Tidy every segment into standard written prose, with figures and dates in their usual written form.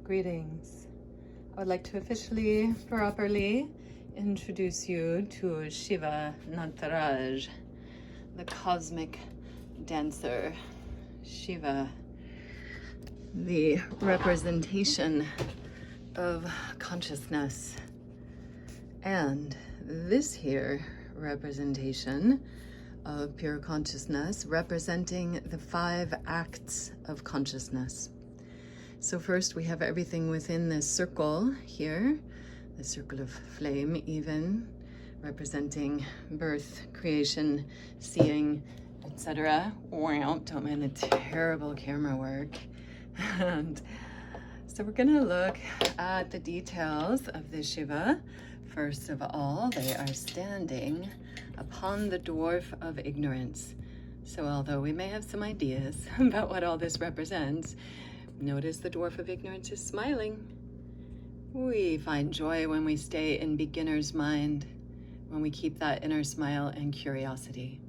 Greetings. I would like to officially, properly introduce you to Shiva Nataraj, the cosmic dancer. Shiva, the representation of consciousness. And this here representation of pure consciousness, representing the 5 acts of consciousness. So first we have everything within this circle here, the circle of flame even, representing birth, creation, seeing, etc. Wow, don't mind the terrible camera work. And so we're gonna look at the details of the Shiva. First of all, they are standing upon the dwarf of ignorance. So although we may have some ideas about what all this represents, notice the dwarf of ignorance is smiling. We find joy when we stay in beginner's mind, when we keep that inner smile and curiosity.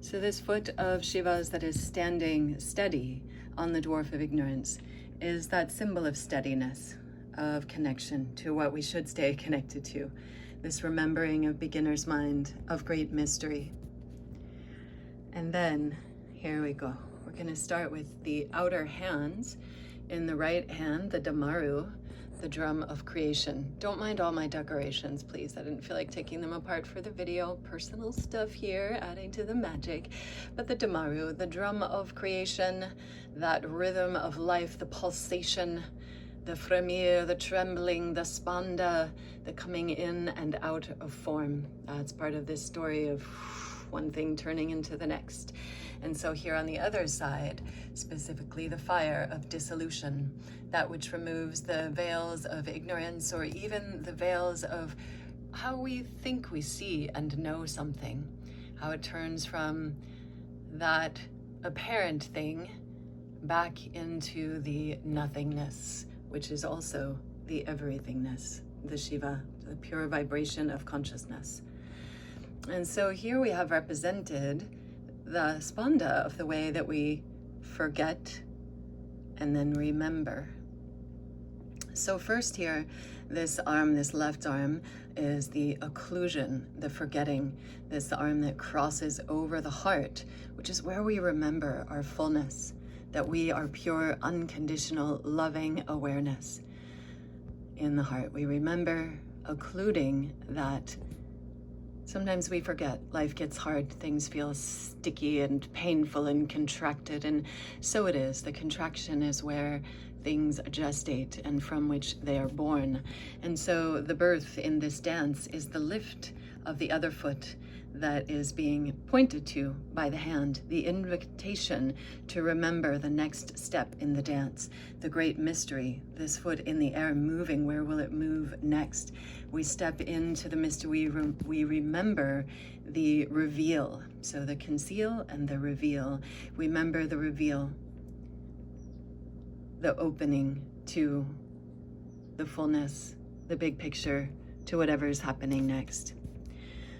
So this foot of Shiva's that is standing steady on the dwarf of ignorance is that symbol of steadiness, of connection to what we should stay connected to. This remembering of beginner's mind, of great mystery. And then, here we go. We're going to start with the outer hands. In the right hand, the Damaru, the drum of creation. Don't mind all my decorations, please. I didn't feel like taking them apart for the video. Personal stuff here, adding to the magic. But the Damaru, the drum of creation, that rhythm of life, the pulsation, the fremir, the trembling, the spanda, the coming in and out of form. That's part of this story of one thing turning into the next. And so here on the other side, specifically the fire of dissolution, that which removes the veils of ignorance or even the veils of how we think we see and know something, how it turns from that apparent thing back into the nothingness, which is also the everythingness, the Shiva, the pure vibration of consciousness. And so here we have represented the spanda of the way that we forget and then remember. So first here, this arm, this left arm, is the occlusion, the forgetting, this arm that crosses over the heart, which is where we remember our fullness, that we are pure, unconditional, loving awareness in the heart. We remember occluding that. Sometimes we forget, life gets hard, things feel sticky and painful and contracted, and so it is. The contraction is where things gestate and from which they are born. And so the birth in this dance is the lift of the other foot that is being pointed to by the hand, the invitation to remember the next step in the dance, the great mystery, this foot in the air moving, where will it move next? We step into the mystery, we remember the reveal. So the conceal and the reveal. Remember the reveal, the opening to the fullness, the big picture, to whatever is happening next.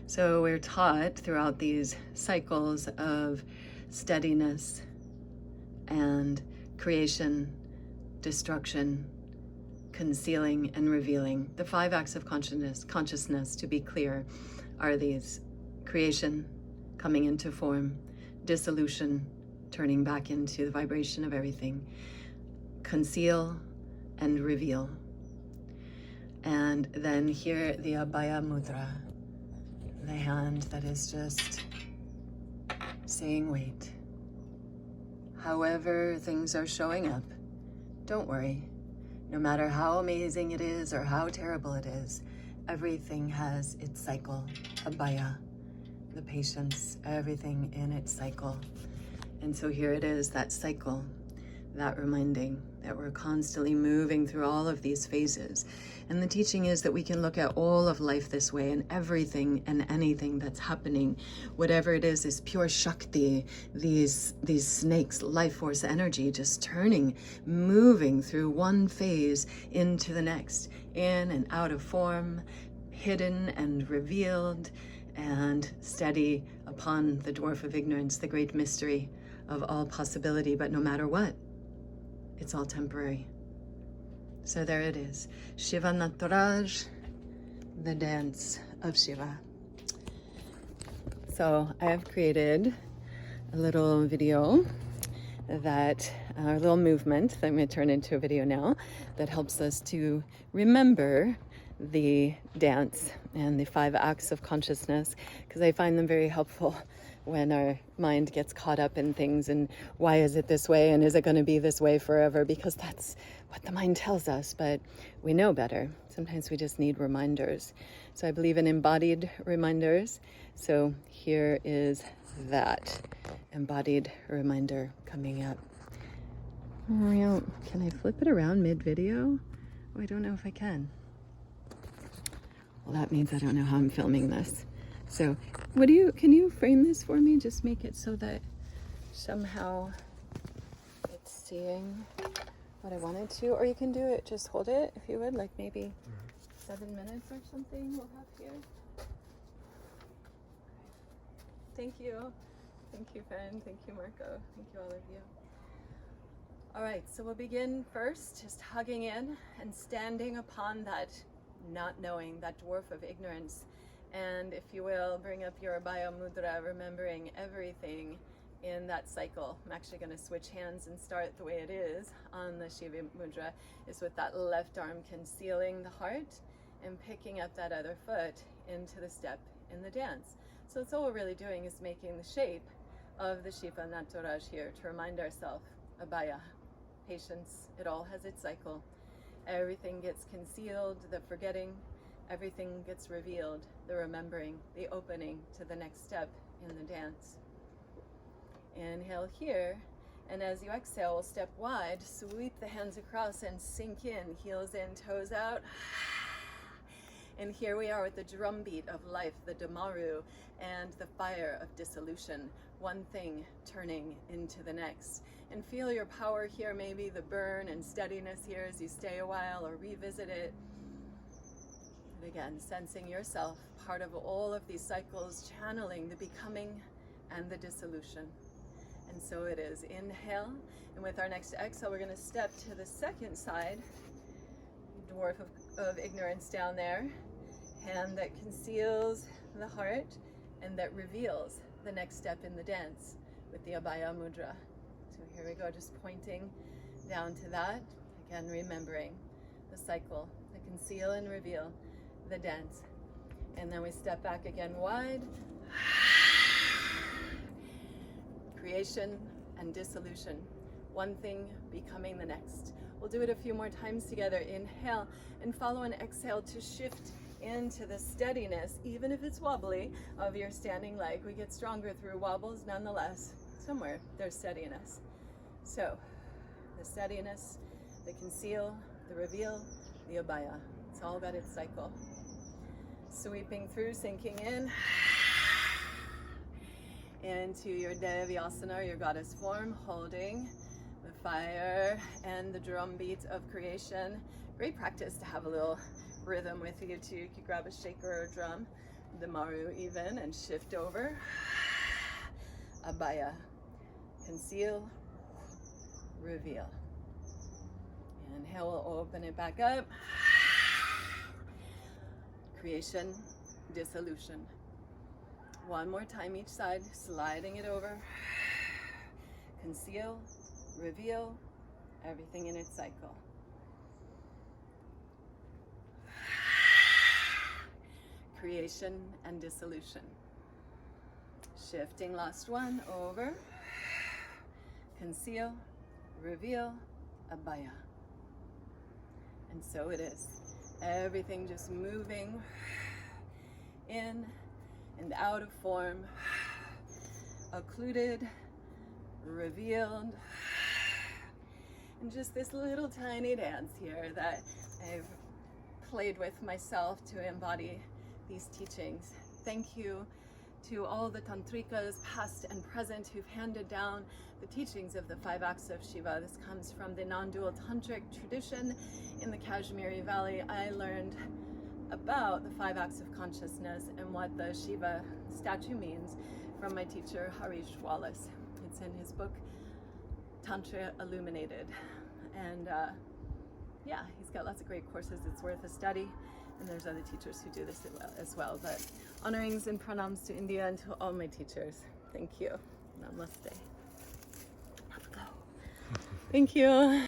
So we're taught throughout these cycles of steadiness and creation, destruction, concealing and revealing. The 5 acts of consciousness, to be clear, are these: creation, coming into form; dissolution, turning back into the vibration of everything; conceal and reveal. And then here, the Abhaya Mudra, the hand that is just saying, wait. However things are showing up, don't worry. No matter how amazing it is or how terrible it is, everything has its cycle. Abhaya, the patience, everything in its cycle. And so here it is, that cycle, that reminding that we're constantly moving through all of these phases. And the teaching is that we can look at all of life this way, and everything and anything that's happening, whatever it is pure Shakti, these snakes, life force energy, just turning, moving through one phase into the next, in and out of form, hidden and revealed, and steady upon the dwarf of ignorance, the great mystery of all possibility. But no matter what, it's all temporary. So there it is, Shiva Nataraj, the dance of Shiva. So I have created a little video that, a little movement that I'm going to turn into a video now, that helps us to remember the dance and the 5 acts of consciousness, because I find them very helpful when our mind gets caught up in things and why is it this way and is it going to be this way forever, because that's what the mind tells us, but we know better. Sometimes we just need reminders. So I believe in embodied reminders. So here is that embodied reminder coming up. Can I flip it around mid-video? Oh, I don't know if I can. Well, that means I don't know how I'm filming this. So can you frame this for me? Just make it so that somehow it's seeing what I wanted to, or you can do it, just hold it if you would, like maybe 7 minutes or something we'll have here. Thank you. Thank you, Fen. Thank you, Marco. Thank you, all of you. All right, so we'll begin first, just hugging in and standing upon that not knowing, that dwarf of ignorance. And if you will, bring up your Abhaya Mudra, remembering everything in that cycle. I'm actually going to switch hands and start the way it is on the Shiva Mudra, is with that left arm concealing the heart and picking up that other foot into the step in the dance. So that's all we're really doing, is making the shape of the Shiva Nataraj here to remind ourselves, Abhaya, patience, it all has its cycle. Everything gets concealed, the forgetting, everything gets revealed, the remembering, the opening to the next step in the dance. Inhale here, and as you exhale, we'll step wide, sweep the hands across and sink in, heels in, toes out. And here we are with the drumbeat of life, the Damaru, and the fire of dissolution, one thing turning into the next. And feel your power here, maybe the burn and steadiness here as you stay a while or revisit it. And again, sensing yourself, part of all of these cycles, channeling the becoming and the dissolution. And so it is. Inhale, and with our next exhale, we're going to step to the second side, dwarf of ignorance down there, hand that conceals the heart and that reveals the next step in the dance with the Abhaya Mudra. So here we go, just pointing down to that. Again, remembering the cycle, the conceal and reveal, the dance. And then we step back again wide. Creation and dissolution, one thing becoming the next. We'll do it a few more times together. Inhale and follow an exhale to shift into the steadiness, even if it's wobbly, of your standing leg. We get stronger through wobbles nonetheless. Somewhere there's steadiness. So the steadiness, the conceal, the reveal, the Abhaya. It's all got its cycle. Sweeping through, sinking in into your Devyasana, your goddess form, holding the fire and the drum beat of creation. Great practice to have a little rhythm with you too. You could grab a shaker or a drum, the Maru even, and shift over. Abhaya, conceal, reveal. Inhale, we'll open it back up. Creation, dissolution. One more time each side, sliding it over. Conceal, reveal, everything in its cycle. Creation and dissolution. Shifting, last one, over. Conceal, reveal, Abhaya. And so it is. Everything just moving in and out of form, occluded, revealed, and just this little tiny dance here that I've played with myself to embody these teachings. Thank you to all the Tantrikas, past and present, who've handed down the teachings of the 5 acts of Shiva. This comes from the non-dual tantric tradition in the Kashmir Valley. I learned about the 5 acts of consciousness and what the Shiva statue means from my teacher Harish Wallace. It's in his book Tantra Illuminated, and yeah, he's got lots of great courses. It's worth a study. And there's other teachers who do this as well. But honorings and pranams to India and to all my teachers. Thank you. Namaste. Let's go. Thank you.